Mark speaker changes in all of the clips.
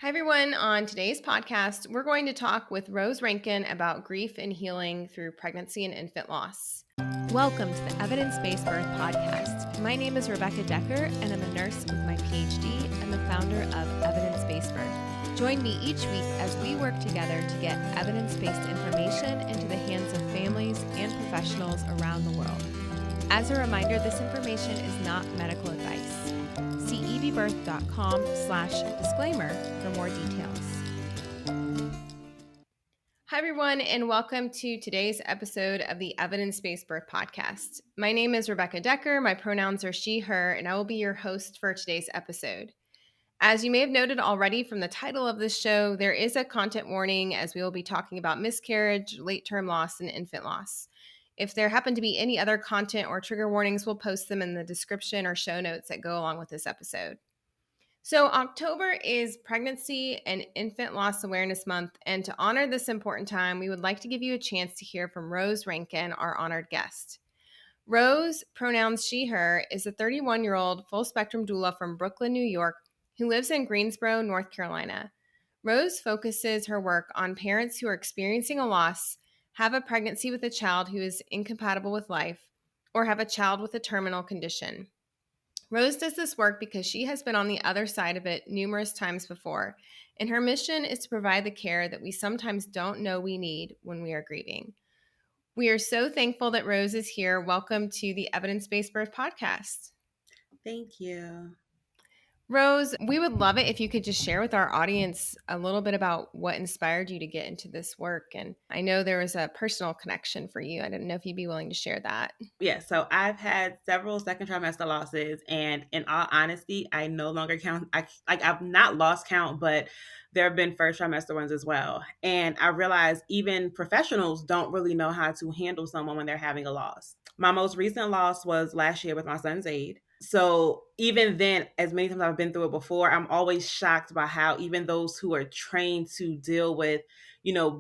Speaker 1: Hi, everyone. On today's podcast, we're going to talk with Rose Rankin about grief and healing through pregnancy and infant loss. Welcome to the Evidence Based Birth Podcast. My name is Rebecca Decker, and I'm a nurse with my PhD and the founder of Evidence Based Birth. Join me each week as we work together to get evidence-based information into the hands of families and professionals around the world. As a reminder, this information is not medical advice. See evbirth.com/disclaimer for more details. Hi, everyone, and welcome to today's episode of the Evidence-Based Birth Podcast. My name is Rebecca Decker. My pronouns are she, her, and I will be your host for today's episode. As you may have noted already from the title of this show, there is a content warning as we will be talking about miscarriage, late-term loss, and infant loss. If there happen to be any other content or trigger warnings, we'll post them in the description or show notes that go along with this episode. So October is Pregnancy and Infant Loss Awareness Month, and to honor this important time, we would like to give you a chance to hear from Rose Rankin, our honored guest. Rose, pronouns she, her, is a 31-year-old full-spectrum doula from Brooklyn, New York, who lives in Greensboro, North Carolina. Rose focuses her work on parents who are experiencing a loss, have a pregnancy with a child who is incompatible with life, or have a child with a terminal condition. Rose does this work because she has been on the other side of it numerous times before, and her mission is to provide the care that we sometimes don't know we need when we are grieving. We are so thankful that Rose is here. Welcome to the Evidence-Based Birth Podcast.
Speaker 2: Thank you.
Speaker 1: Rose, we would love it if you could just share with our audience a little bit about what inspired you to get into this work. And I know there was a personal connection for you. I didn't know if you'd be willing to share that.
Speaker 2: Yeah, so I've had several second trimester losses, and in all honesty, I no longer count. I've not lost count, but there have been first trimester ones as well. And I realized even professionals don't really know how to handle someone when they're having a loss. My most recent loss was last year with my son's aide. So even then, as many times I've been through it before, I'm always shocked by how even those who are trained to deal with,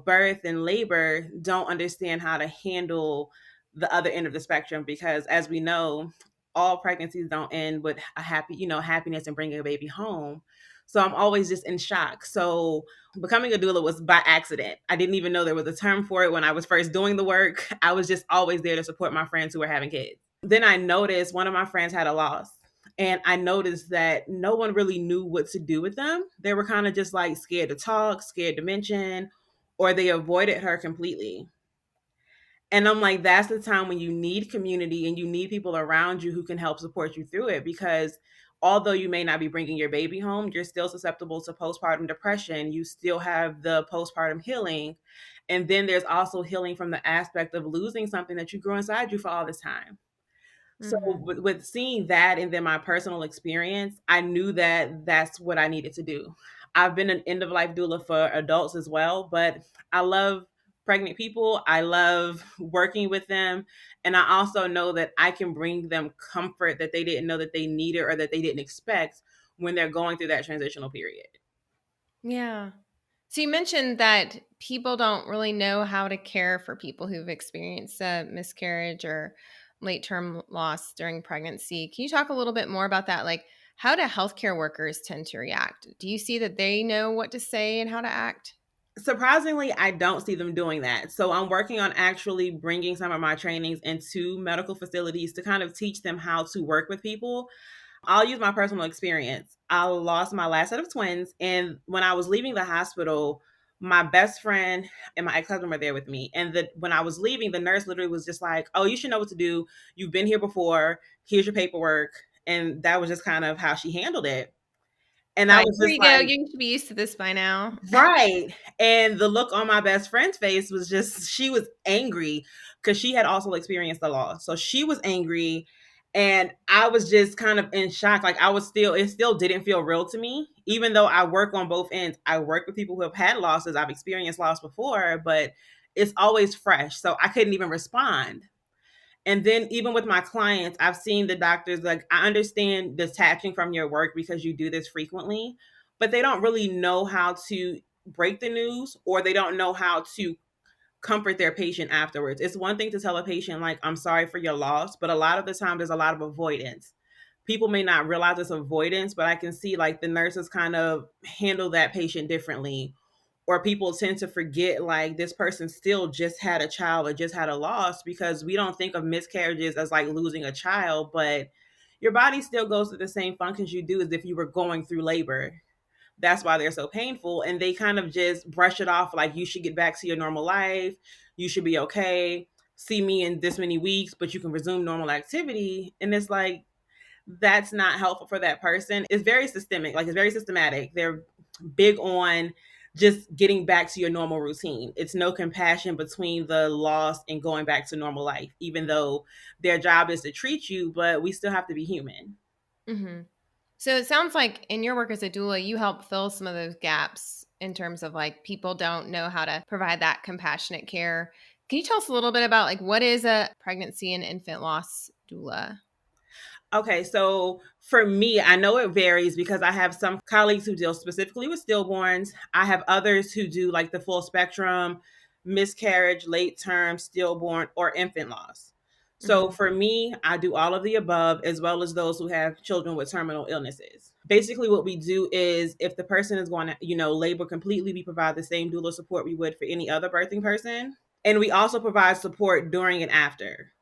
Speaker 2: birth and labor don't understand how to handle the other end of the spectrum, because as we know, all pregnancies don't end with a happiness and bringing a baby home. So I'm always just in shock. So becoming a doula was by accident. I didn't even know there was a term for it when I was first doing the work. I was just always there to support my friends who were having kids. Then I noticed one of my friends had a loss. And I noticed that no one really knew what to do with them. They were kind of just like scared to talk, scared to mention, or they avoided her completely. And I'm like, that's the time when you need community and you need people around you who can help support you through it. Because although you may not be bringing your baby home, you're still susceptible to postpartum depression. You still have the postpartum healing. And then there's also healing from the aspect of losing something that you grew inside you for all this time. So with seeing that and then my personal experience, I knew that that's what I needed to do. I've been an end of life doula for adults as well, but I love pregnant people. I love working with them. And I also know that I can bring them comfort that they didn't know that they needed or that they didn't expect when they're going through that transitional period.
Speaker 1: Yeah. So you mentioned that people don't really know how to care for people who've experienced a miscarriage or late-term loss during pregnancy. Can you talk a little bit more about that? Like, how do healthcare workers tend to react? Do you see that they know what to say and how to act?
Speaker 2: Surprisingly, I don't see them doing that. So I'm working on actually bringing some of my trainings into medical facilities to kind of teach them how to work with people. I'll use my personal experience. I lost my last set of twins, and when I was leaving the hospital, my best friend and my ex-husband were there with me. And when I was leaving, the nurse literally was just like, "Oh, you should know what to do. You've been here before. Here's your paperwork." And that was just kind of how she handled it. And I
Speaker 1: Like,
Speaker 2: was
Speaker 1: here
Speaker 2: just
Speaker 1: you go.
Speaker 2: like,
Speaker 1: You should be used to this by now.
Speaker 2: right. And the look on my best friend's face was just, she was angry because she had also experienced the loss. So she was angry. And I was just kind of in shock. Like it still didn't feel real to me. Even though I work on both ends, I work with people who have had losses. I've experienced loss before, but it's always fresh. So I couldn't even respond. And then even with my clients, I've seen the doctors, like, I understand detaching from your work because you do this frequently, but they don't really know how to break the news, or they don't know how to comfort their patient afterwards. It's one thing to tell a patient, like, I'm sorry for your loss, but a lot of the time there's a lot of avoidance. people may not realize it's avoidance, but I can see like the nurses kind of handle that patient differently. Or people tend to forget like this person still just had a child or just had a loss, because we don't think of miscarriages as like losing a child, but your body still goes through the same functions you do as if you were going through labor. That's why they're so painful. And they kind of just brush it off like you should get back to your normal life. You should be okay. See me in this many weeks, but you can resume normal activity. And it's like, that's not helpful for that person. It's very systemic, like it's very systematic. They're big on just getting back to your normal routine. It's no compassion between the loss and going back to normal life, even though their job is to treat you, but we still have to be human.
Speaker 1: Mm-hmm. So it sounds like in your work as a doula, you help fill some of those gaps in terms of like people don't know how to provide that compassionate care. Can you tell us a little bit about like what is a pregnancy and infant loss doula?
Speaker 2: Okay, so for me, I know it varies because I have some colleagues who deal specifically with stillborns. I have others who do like the full spectrum, miscarriage, late term, stillborn, or infant loss. So
Speaker 1: Mm-hmm.
Speaker 2: for me, I do all of the above, as well as those who have children with terminal illnesses. Basically, what we do is if the person is going to, labor completely, we provide the same doula support we would for any other birthing person. And we also provide support during and after.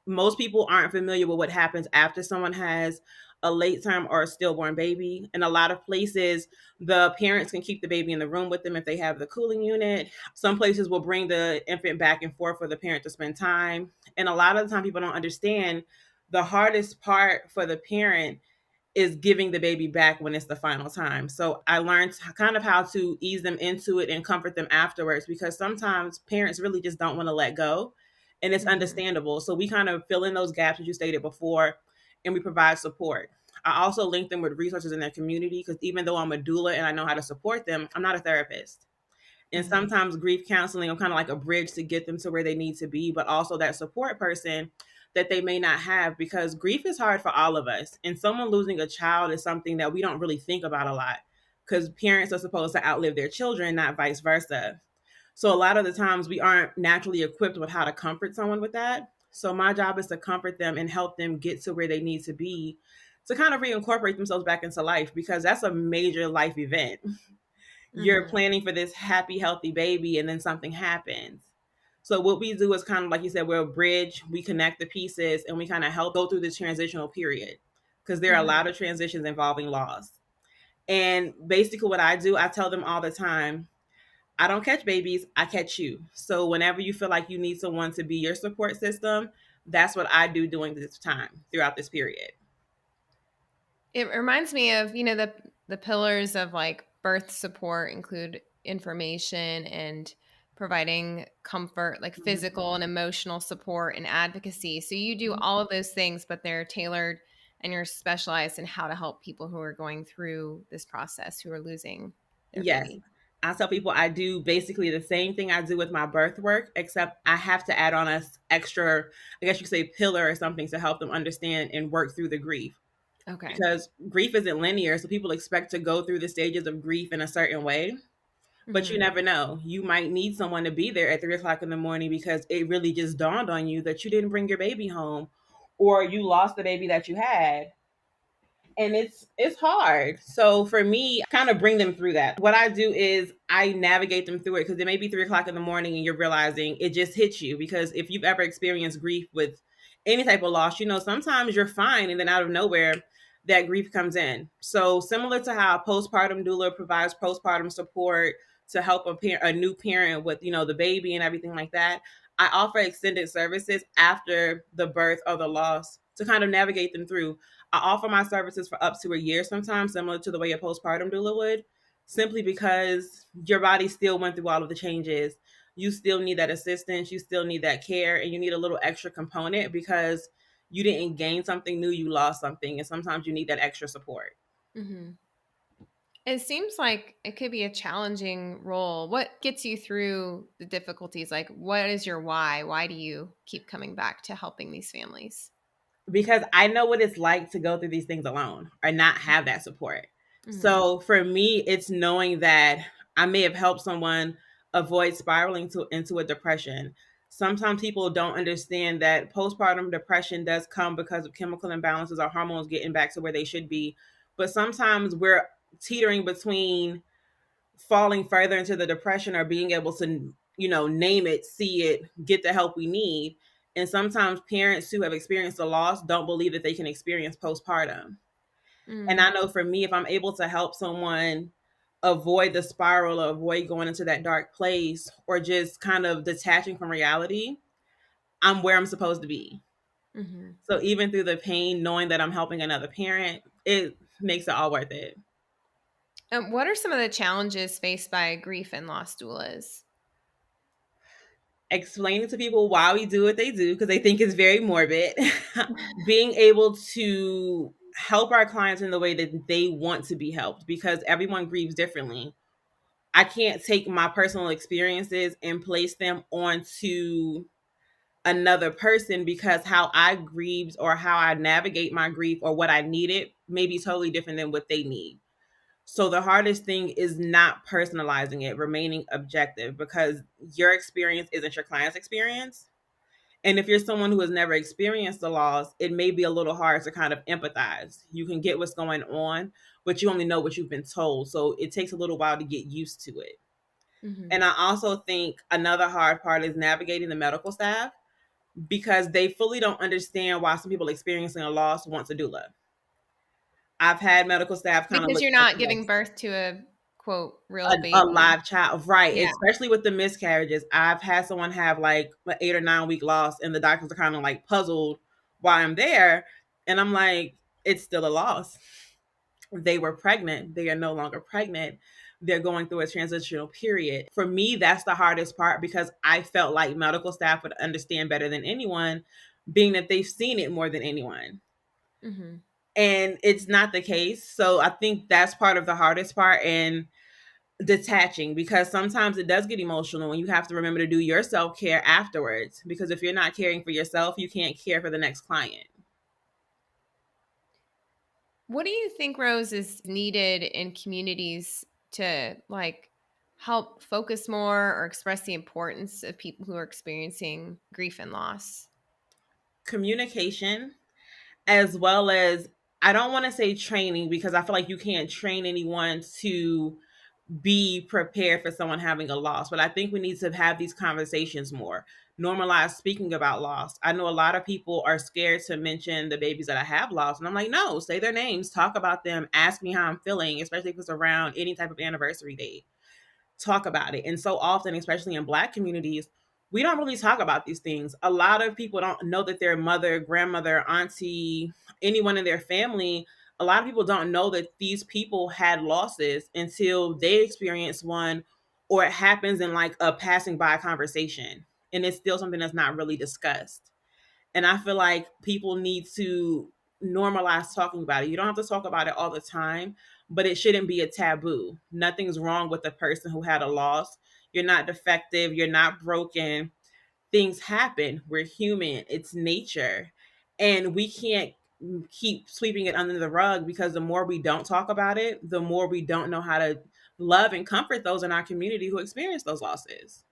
Speaker 2: Most people aren't familiar with what happens after someone has a late term or a stillborn baby. In a lot of places, the parents can keep the baby in the room with them if they have the cooling unit. Some places will bring the infant back and forth for the parent to spend time. And a lot of the time, people don't understand the hardest part for the parent is giving the baby back when it's the final time. So I learned kind of how to ease them into it and comfort them afterwards, because sometimes parents really just don't want to let go, and it's
Speaker 1: Mm-hmm.
Speaker 2: understandable. So we kind of fill in those gaps as you stated before, and we provide support. I also link them with resources in their community, because even though I'm a doula and I know how to support them, I'm not a therapist. And
Speaker 1: Mm-hmm.
Speaker 2: sometimes grief counseling, I'm kind of like a bridge to get them to where they need to be, but also that support person that they may not have, because grief is hard for all of us. And someone losing a child is something that we don't really think about a lot, because parents are supposed to outlive their children, not vice versa. So a lot of the times we aren't naturally equipped with how to comfort someone with that. So my job is to comfort them and help them get to where they need to be to kind of reincorporate themselves back into life, because that's a major life event. You're
Speaker 1: Mm-hmm.
Speaker 2: planning for this happy, healthy baby, and then something happens. So what we do is kind of like you said, we're a bridge. We connect the pieces and we kind of help go through this transitional period, because there are a
Speaker 1: Mm-hmm.
Speaker 2: lot of transitions involving loss. And basically, what I do, I tell them all the time, I don't catch babies, I catch you. So whenever you feel like you need someone to be your support system, that's what I do during this time, throughout this period.
Speaker 1: It reminds me of, the pillars of like birth support include information and providing comfort, like
Speaker 2: Mhm.
Speaker 1: physical and emotional support and advocacy. So you do
Speaker 2: Mhm.
Speaker 1: all of those things, but they're tailored and you're specialized in how to help people who are going through this process, who are losing their
Speaker 2: Yes.
Speaker 1: baby.
Speaker 2: I tell people I do basically the same thing I do with my birth work, except I have to add on a extra, I guess you could say, pillar or something to help them understand and work through the grief.
Speaker 1: Okay.
Speaker 2: Because grief isn't linear. So people expect to go through the stages of grief in a certain way, but you
Speaker 1: Hmm.
Speaker 2: never know. You might need someone to be there at 3 o'clock in the morning because it really just dawned on you that you didn't bring your baby home, or you lost the baby that you had, and it's hard. So for me, I kind of bring them through that. What I do is I navigate them through it, because it may be 3 o'clock in the morning and you're realizing it just hits you. Because if you've ever experienced grief with any type of loss, sometimes you're fine and then out of nowhere that grief comes in. So similar to how a postpartum doula provides postpartum support to help a new parent with the baby and everything like that, I offer extended services after the birth or the loss to kind of navigate them through. I offer my services for up to a year sometimes, similar to the way a postpartum doula would, simply because your body still went through all of the changes. You still need that assistance, you still need that care, and you need a little extra component because you didn't gain something new, you lost something, and sometimes you need that extra support.
Speaker 1: Hmm. It seems like it could be a challenging role. What gets you through the difficulties? Like, what is your why? Why do you keep coming back to helping these families?
Speaker 2: Because I know what it's like to go through these things alone or not have that support.
Speaker 1: Hmm.
Speaker 2: So for me, it's knowing that I may have helped someone avoid spiraling into a depression. Sometimes people don't understand that postpartum depression does come because of chemical imbalances, our hormones getting back to where they should be. But sometimes we're teetering between falling further into the depression or being able to, name it, see it, get the help we need. And sometimes parents who have experienced a loss don't believe that they can experience postpartum. And I
Speaker 1: Mm,
Speaker 2: know for me, if I'm able to help someone avoid the spiral or avoid going into that dark place or just kind of detaching from reality, I'm where I'm supposed to be.
Speaker 1: mhm.
Speaker 2: So even through the pain, knowing that I'm helping another parent, it makes it all worth it.
Speaker 1: What are some of the challenges faced by grief and loss doulas?
Speaker 2: Explaining to people why we do what they do because they think it's very morbid. Being able to help our clients in the way that they want to be helped because everyone grieves differently. I can't take my personal experiences and place them onto another person because how I grieved or how I navigate my grief or what I needed may be totally different than what they need. So the hardest thing is not personalizing it, remaining objective because your experience isn't your client's experience. And if you're someone who has never experienced the loss, it may be a little hard to kind of empathize. You can get what's going on, but you only know what you've been told. So it takes a little while to get used to it.
Speaker 1: Mhm.
Speaker 2: And I also think another hard part is navigating the medical staff because they fully don't understand why some people experiencing a loss want a doula. I've had medical staff kind of
Speaker 1: Because
Speaker 2: look
Speaker 1: you're
Speaker 2: at
Speaker 1: not
Speaker 2: me
Speaker 1: giving birth to a quote
Speaker 2: like
Speaker 1: real
Speaker 2: a
Speaker 1: baby.
Speaker 2: live child, right?
Speaker 1: Yeah.
Speaker 2: Especially with the miscarriages. I've had someone have like an 8 or 9 week loss, and the doctors are kind of like puzzled why I'm there. And I'm like, it's still a loss. They were pregnant. They are no longer pregnant. They're going through a transitional period. For me, that's the hardest part because I felt like medical staff would understand better than anyone, being that they've seen it more than anyone.
Speaker 1: Mhm.
Speaker 2: And it's not the case. So I think that's part of the hardest part and detaching because sometimes it does get emotional and you have to remember to do your self-care afterwards because if you're not caring for yourself, you can't care for the next client.
Speaker 1: What do you think, Rose, is needed in communities to like help focus more or express the importance of people who are experiencing grief and loss?
Speaker 2: Communication as well as I don't want to say training because I feel like you can't train anyone to be prepared for someone having a loss. But I think we need to have these conversations more. Normalize speaking about loss. I know a lot of people are scared to mention the babies that I have lost. And I'm like, no, say their names, talk about them, ask me how I'm feeling, especially if it's around any type of anniversary date. Talk about it. And so often, especially in Black communities, we don't really talk about these things. A lot of people don't know that their mother, grandmother, auntie, anyone in their family, a lot of people don't know that these people had losses until they experience one or it happens in like a passing by conversation. And it's still something that's not really discussed. And I feel like people need to normalize talking about it. You don't have to talk about it all the time, but it shouldn't be a taboo. Nothing's wrong with the person who had a loss. You're not defective, you're not broken. Things happen. We're human. It's nature. And we can't keep sweeping it under the rug because the more we don't talk about it, the more we don't know how to love and comfort those in our community who experience those losses.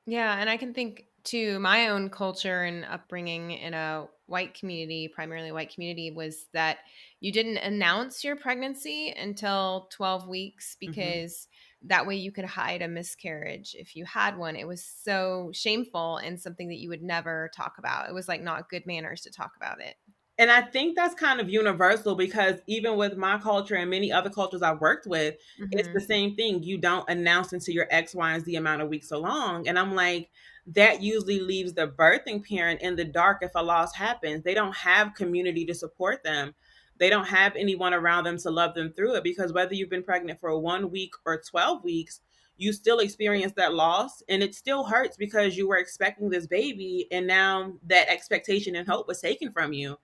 Speaker 1: Yeah, and I can think to my own culture and upbringing in a white community, primarily white community, was that you didn't announce your pregnancy until 12 weeks
Speaker 2: Mhm.
Speaker 1: because that way you could hide a miscarriage. If you had one, it was so shameful and something that you would never talk about. It was like not good manners to talk about it.
Speaker 2: And I think that's kind of universal because even with my culture and many other cultures I've worked with, it's the
Speaker 1: Hmm.
Speaker 2: same thing. You don't announce until your X, Y, and Z amount of weeks along. And I'm like, that usually leaves the birthing parent in the dark if a loss happens. They don't have community to support them. They don't have anyone around them to love them through it because whether you've been pregnant for 1 week or 12 weeks, you still experience that loss and it still hurts because you were expecting this baby and now that expectation and hope was taken from you.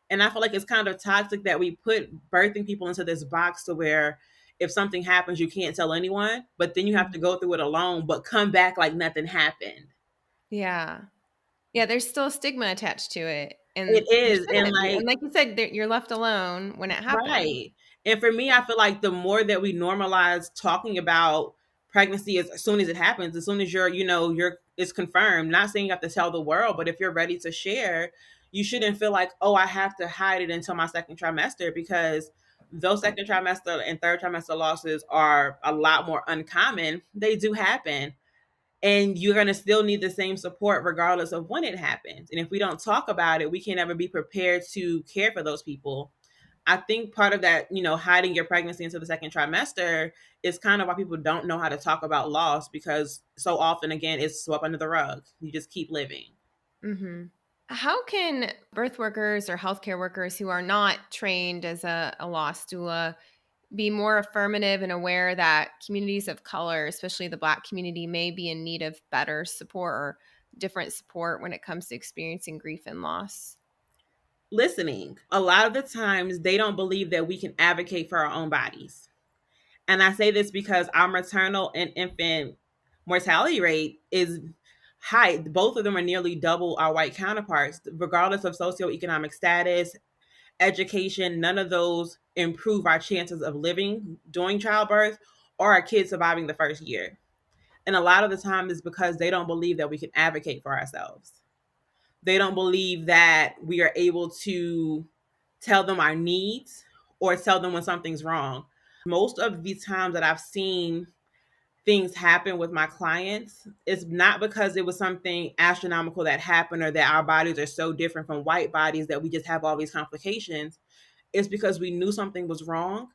Speaker 2: And I feel like it's kind of toxic that we put birthing people into this box to where if something happens, you can't tell anyone, but then you have to
Speaker 1: Hmm.
Speaker 2: go through it alone, but come back like nothing happened.
Speaker 1: Yeah. Yeah, there's still a stigma attached to it,
Speaker 2: It
Speaker 1: and there
Speaker 2: is. And
Speaker 1: shouldn't be, and
Speaker 2: like,
Speaker 1: like you said, that you're left alone when it happens.
Speaker 2: right. And for me, I feel like the more that we normalize talking about pregnancy is as soon as it happens, as soon as it's confirmed. Not saying you have to tell the world, but if you're ready to share, you shouldn't feel like, oh, I have to hide it until my second trimester, because those second trimester and third trimester losses are a lot more uncommon. They do happen. And you're going to still need the same support regardless of when it happens. And if we don't talk about it, we can't ever be prepared to care for those people. I think part of that, hiding your pregnancy into the second trimester is kind of why people don't know how to talk about loss, because so often, again, it's swept under the rug. You just keep living.
Speaker 1: Mm-hmm. How can birth workers or healthcare workers who are not trained as a loss doula be more affirmative and aware that communities of color, especially the Black community, may be in need of better support or different support when it comes to experiencing grief and loss?
Speaker 2: Listening. A lot of the times, they don't believe that we can advocate for our own bodies. And I say this because our maternal and infant mortality rate is high. Both of them are nearly double our white counterparts, regardless of socioeconomic status, education. None of those improve our chances of living during childbirth or our kids surviving the first year. And a lot of the time is because they don't believe that we can advocate for ourselves. They don't believe that we are able to tell them our needs or tell them when something's wrong. Most of the times that I've seen things happen with my clients, it's not because it was something astronomical that happened or that our bodies are so different from white bodies that we just have all these complications. It's because we knew something was wrong,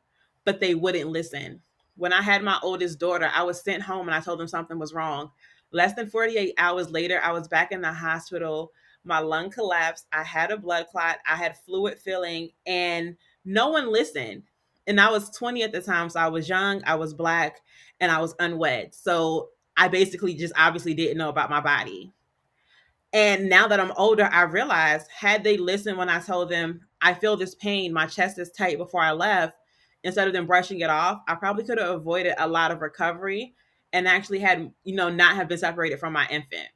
Speaker 2: but they wouldn't listen. When I had my oldest daughter, I was sent home and I told them something was wrong. Less than 48 hours later, I was back in the hospital. My lung collapsed. I had a blood clot. I had fluid filling, and no one listened. And I was 20 at the time, so I was young, I was Black, and I was unwed. So I basically just obviously didn't know about my body. And now that I'm older, I realized, had they listened when I told them, I feel this pain, my chest is tight, before I left, instead of them brushing it off, I probably could have avoided a lot of recovery and actually had, not have been separated from my infant.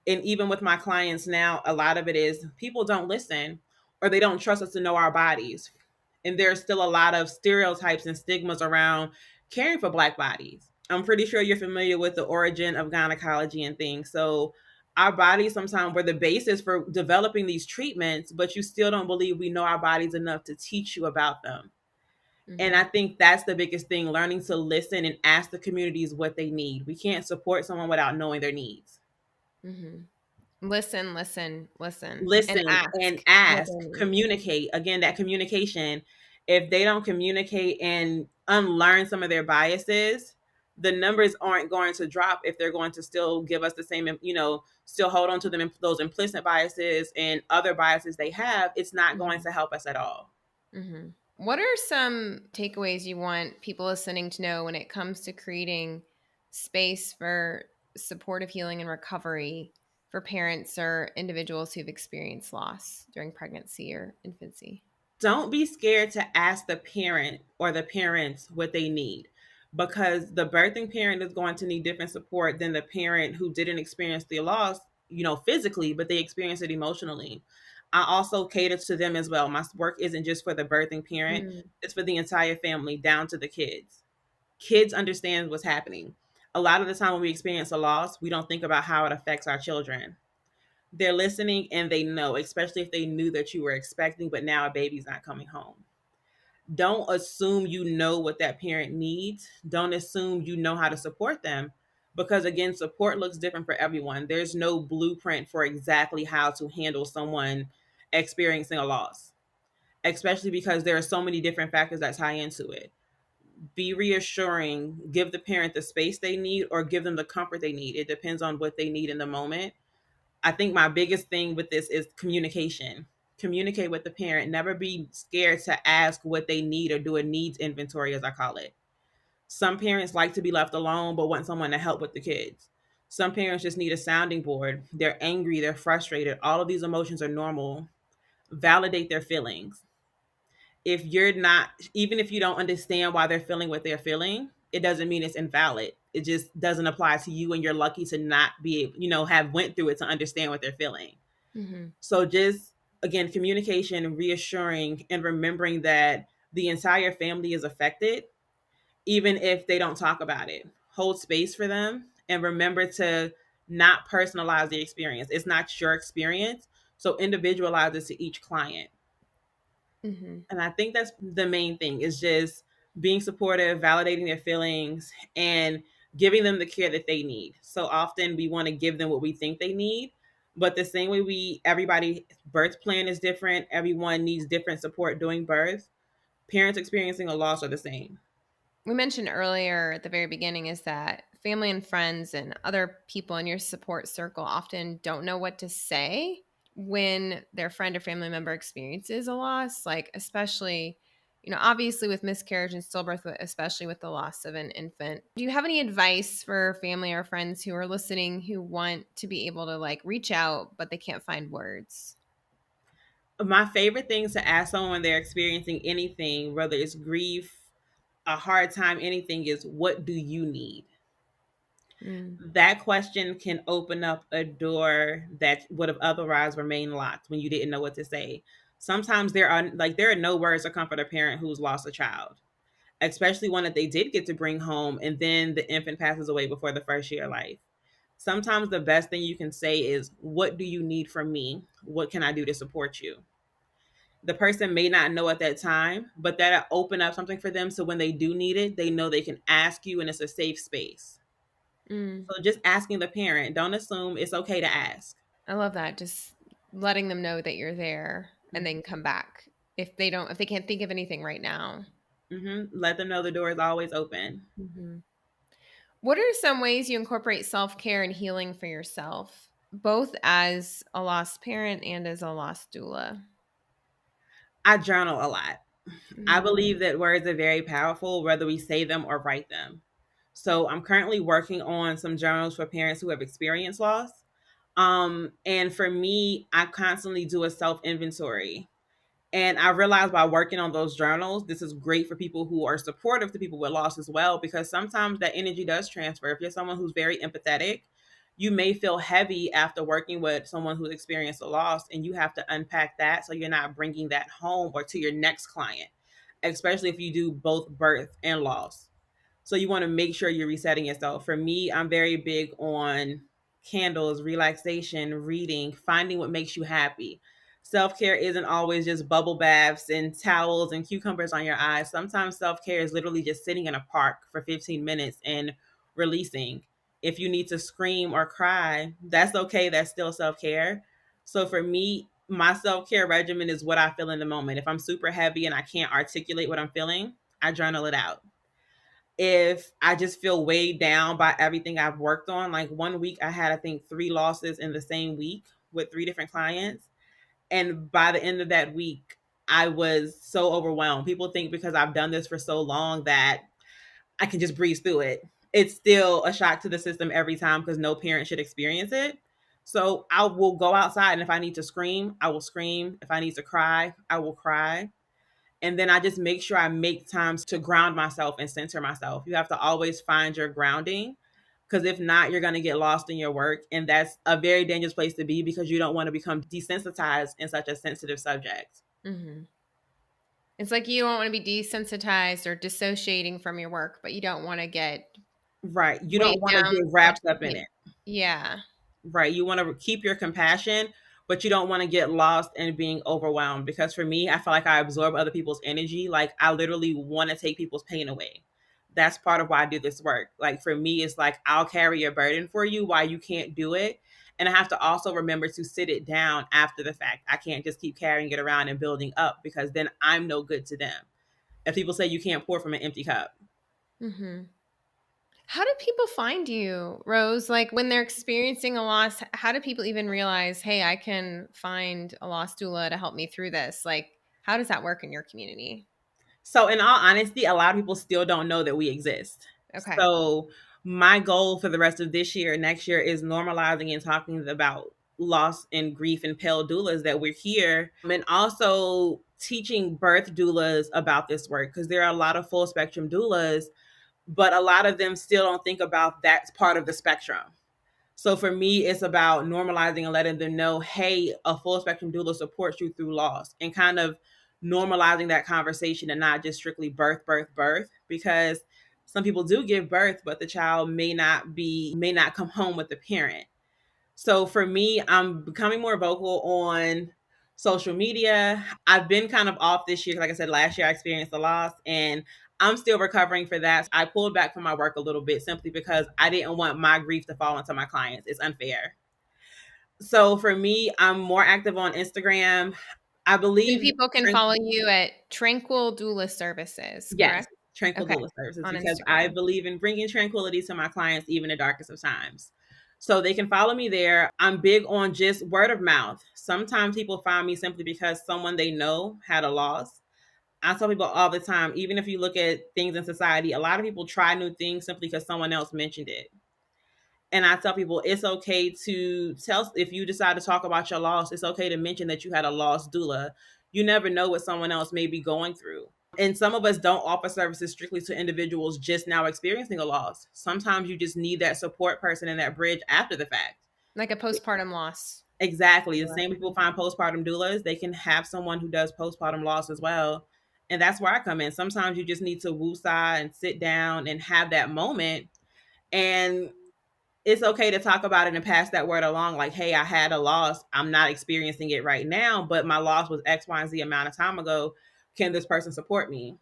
Speaker 2: And even with my clients now, a lot of it is people don't listen or they don't trust us to know our bodies. And there's still a lot of stereotypes and stigmas around caring for Black bodies. I'm pretty sure you're familiar with the origin of gynecology and things. So our bodies sometimes were the basis for developing these treatments, but you still don't believe we know our bodies enough to teach you about them. And I think that's the biggest thing, learning to listen and ask the communities what they need. We can't support someone without knowing their needs.
Speaker 1: Mm-hmm. Listen, and
Speaker 2: Listen and
Speaker 1: ask what
Speaker 2: ask,
Speaker 1: they need.
Speaker 2: communicate. Again, that communication. If they don't communicate and unlearn some of their biases, the numbers aren't going to drop if they're going to still give us the same, still hold on to them, those implicit biases and other biases they have. It's not going to help us at all.
Speaker 1: Mm-hmm. What are some takeaways you want people listening to know when it comes to creating space for supportive healing and recovery for parents or individuals who've experienced loss during pregnancy or infancy?
Speaker 2: Don't be scared to ask the parent or the parents what they need, because the birthing parent is going to need different support than the parent who didn't experience the loss, physically, but they experience it emotionally. I also cater to them as well. My work isn't just for the birthing parent, it's for the entire family down to the kids. Kids understand what's happening. A lot of the time when we experience a loss, we don't think about how it affects our children. They're listening and they know, especially if they knew that you were expecting, but now a baby's not coming home. Don't assume you know what that parent needs. Don't assume you know how to support them, because again, support looks different for everyone. There's no blueprint for exactly how to handle someone experiencing a loss, especially because there are so many different factors that tie into it. Be reassuring, give the parent the space they need or give them the comfort they need. It depends on what they need in the moment. I think my biggest thing with this is communication. Communicate with the parent. Never be scared to ask what they need or do a needs inventory, as I call it. Some parents like to be left alone but want someone to help with the kids. Some parents just need a sounding board. They're angry, they're frustrated. All of these emotions are normal. Validate their feelings. If you're not, even if you don't understand why they're feeling what they're feeling, it doesn't mean it's invalid. It just doesn't apply to you, and you're lucky to not be able, have went through it to understand what they're feeling. So just, again, communication, reassuring, and remembering that the entire family is affected, even if they don't talk about it. hold space for them, and remember to not personalize the experience. It's not your experience. So individualize it to each client.
Speaker 1: Mm-hmm.
Speaker 2: And I think that's the main thing, is just being supportive, validating their feelings, and giving them the care that they need. So often we want to give them what we think they need, but the same way everybody birth plan is different, everyone needs different support during birth. Parents experiencing a loss are the same.
Speaker 1: We mentioned earlier at the very beginning is that family and friends and other people in your support circle often don't know what to say when their friend or family member experiences a loss, like especially, obviously with miscarriage and stillbirth, but especially with the loss of an infant. Do you have any advice for family or friends who are listening who want to be able to like reach out, but they can't find words?
Speaker 2: My favorite things to ask someone when they're experiencing anything, whether it's grief, a hard time, anything, is what do you need?
Speaker 1: Mm.
Speaker 2: That question can open up a door that would have otherwise remained locked when you didn't know what to say. Sometimes there are no words to comfort a parent who's lost a child, especially one that they did get to bring home and then the infant passes away before the first year of life. Sometimes the best thing you can say is, what do you need from me? What can I do to support you? The person may not know at that time, but that'll open up something for them, so when they do need it, they know they can ask you and it's a safe space.
Speaker 1: Mm.
Speaker 2: So just asking the parent, don't assume, it's okay to ask.
Speaker 1: I love that. Just letting them know that you're there and then come back if they can't think of anything right now.
Speaker 2: Let them know the door is always open.
Speaker 1: Mm-hmm. What are some ways you incorporate self care and healing for yourself, both as a lost parent and as a lost doula?
Speaker 2: I journal a lot. I
Speaker 1: Mm.
Speaker 2: believe that words are very powerful, whether we say them or write them. So I'm currently working on some journals for parents who have experienced loss. And for me, I constantly do a self inventory. And I realized by working on those journals, this is great for people who are supportive to people with loss as well, because sometimes that energy does transfer. If you're someone who's very empathetic, you may feel heavy after working with someone who's experienced a loss, and you have to unpack that so you're not bringing that home or to your next client, especially if you do both birth and loss. So you want to make sure you're resetting yourself. For me, I'm very big on candles, relaxation, reading, finding what makes you happy. Self care isn't always just bubble baths and towels and cucumbers on your eyes. Sometimes self care is literally just sitting in a park for 15 minutes and releasing. If you need to scream or cry, that's okay. That's still self care. So for me, my self care regimen is what I feel in the moment. If I'm super heavy and I can't articulate what I'm feeling, I journal it out. If I just feel weighed down by everything I've worked on, like one week I had, I think, 3 losses in the same week with 3 different clients. And by the end of that week, I was so overwhelmed. People think because I've done this for so long that I can just breeze through it. It's still a shock to the system every time, because no parent should experience it. So I will go outside, and if I need to scream, I will scream. If I need to cry, I will cry. And then I just make sure I make times to ground myself and center myself. You have to always find your grounding, because if not, you're going to get lost in your work. And that's a very dangerous place to be, because you don't want to become desensitized in such a sensitive subject.
Speaker 1: Mm-hmm. It's like you don't want to be desensitized or dissociating from your work, but you don't want to get
Speaker 2: Right. You don't
Speaker 1: weighed
Speaker 2: want to
Speaker 1: down
Speaker 2: get
Speaker 1: so much
Speaker 2: wrapped
Speaker 1: you
Speaker 2: up in
Speaker 1: can't.
Speaker 2: it.
Speaker 1: Yeah.
Speaker 2: Right. You want to keep your compassion, but you don't want to get lost in being overwhelmed. Because for me, I feel like I absorb other people's energy. Like I literally want to take people's pain away. That's part of why I do this work. Like for me, it's like I'll carry a burden for you while you can't do it. And I have to also remember to sit it down after the fact. I can't just keep carrying it around and building up, because then I'm no good to them. If people say you can't pour from an empty cup.
Speaker 1: Mm-hmm. How do people find you, Rose? Like when they're experiencing a loss, how do people even realize, hey, I can find a lost doula to help me through this? Like, how does that work in your community?
Speaker 2: So, in all honesty, a lot of people still don't know that we exist.
Speaker 1: Okay.
Speaker 2: So, my goal for the rest of this year, next year, is normalizing and talking about loss and grief and PAIL doulas, that we're here, and also teaching birth doulas about this work, because there are a lot of full spectrum doulas, but a lot of them still don't think about that part of the spectrum. So for me, it's about normalizing and letting them know, hey, a full spectrum doula supports you through loss, and kind of normalizing that conversation and not just strictly birth, birth, birth. Because Some people do give birth, but the child may not come home with the parent. So for me, I'm becoming more vocal on social media. I've been kind of off this year. Like I said, last year I experienced a loss, and I'm still recovering for that. I pulled back from my work a little bit simply because I didn't want my grief to fall onto my clients. It's unfair. So for me, I'm more active on Instagram. I
Speaker 1: And
Speaker 2: believe
Speaker 1: people can follow you at Tranquil Doula Services,
Speaker 2: yes,
Speaker 1: correct?
Speaker 2: Tranquil
Speaker 1: Okay,
Speaker 2: Doula Services,
Speaker 1: on
Speaker 2: because I
Speaker 1: Instagram.
Speaker 2: believe in bringing tranquility to my clients, even the darkest of times. So they can follow me there. I'm big on just word of mouth. Sometimes people find me simply because someone they know had a loss. I tell people all the time, even if you look at things in society, a lot of people try new things simply because someone else mentioned it. And I tell people it's okay to tell, if you decide to talk about your loss, it's okay to mention that you had a lost doula. You never know what someone else may be going through. And some of us don't offer services strictly to individuals just now experiencing a loss. Sometimes you just need that support person and that bridge after the fact.
Speaker 1: Like a postpartum loss.
Speaker 2: Exactly. The
Speaker 1: Doula.
Speaker 2: same people find postpartum doulas, they can have someone who does postpartum loss as well. And that's where I come in. Sometimes you just need to woosah and sit down and have that moment. And it's okay to talk about it and pass that word along. Like, hey, I had a loss. I'm not experiencing it right now, but my loss was X, Y, and Z amount of time ago. Can this person support me?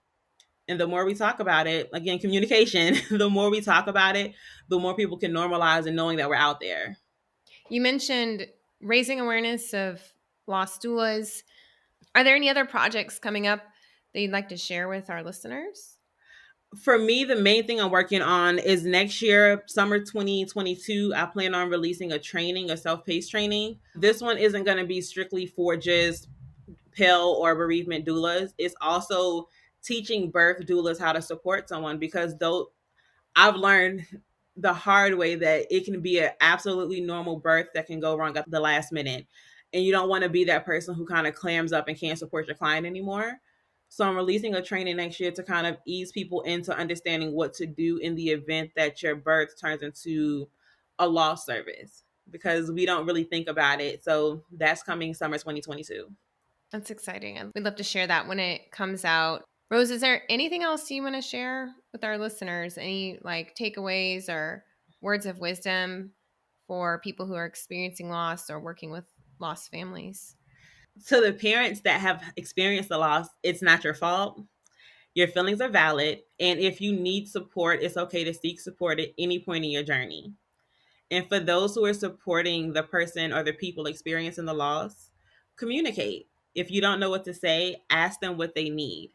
Speaker 2: And the more we talk about it, again, communication, the more we talk about it, the more people can normalize and knowing that we're out there.
Speaker 1: You mentioned raising awareness of lost doulas. Are there any other projects coming up that you'd like to share with our listeners?
Speaker 2: For me, the main thing I'm working on is next year, summer 2022, I plan on releasing a training, a self-paced training. This one isn't going to be strictly for just PAIL or bereavement doulas. It's also teaching birth doulas how to support someone, because though I've learned the hard way that it can be an absolutely normal birth that can go wrong at the last minute. And you don't want to be that person who kind of clams up and can't support your client anymore. So I'm releasing a training next year to kind of ease people into understanding what to do in the event that your birth turns into a loss service, because we don't really think about it. So that's coming summer 2022.
Speaker 1: That's exciting. And we'd love to share that when it comes out. Rose, is there anything else you want to share with our listeners? Any like takeaways or words of wisdom for people who are experiencing loss or working with lost families?
Speaker 2: To the parents that have experienced the loss, it's not your fault. Your feelings are valid. And if you need support, it's okay to seek support at any point in your journey. And for those who are supporting the person or the people experiencing the loss, communicate. If you don't know what to say, ask them what they need.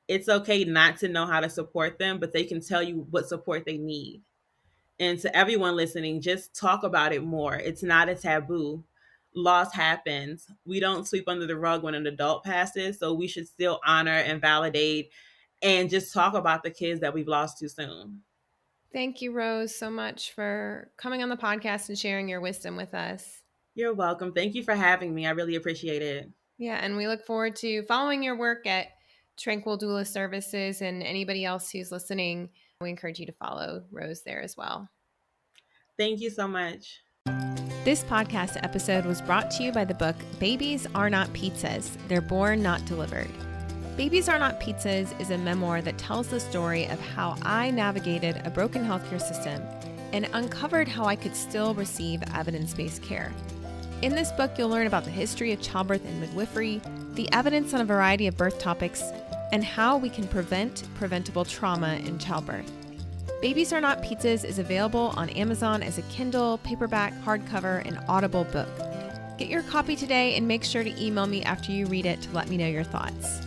Speaker 2: It's okay not to know how to support them, but they can tell you what support they need. And to everyone listening, just talk about it more. It's not a taboo. Loss happens. We don't sweep under the rug when an adult passes, so we should still honor and validate and just talk about the kids that we've lost too soon.
Speaker 1: Thank you, Rose, so much for coming on the podcast and sharing your wisdom with us.
Speaker 2: You're welcome. Thank you for having me. I really appreciate it.
Speaker 1: Yeah, and we look forward to following your work at Tranquil Doula Services, and anybody else who's listening, we encourage you to follow Rose there as well.
Speaker 2: Thank you so much.
Speaker 1: This podcast episode was brought to you by the book Babies Are Not Pizzas, They're Born Not Delivered. Babies Are Not Pizzas is a memoir that tells the story of how I navigated a broken healthcare system and uncovered how I could still receive evidence-based care. In this book, you'll learn about the history of childbirth and midwifery, the evidence on a variety of birth topics, and how we can prevent preventable trauma in childbirth. Babies Are Not Pizzas is available on Amazon as a Kindle, paperback, hardcover, and Audible book. Get your copy today and make sure to email me after you read it to let me know your thoughts.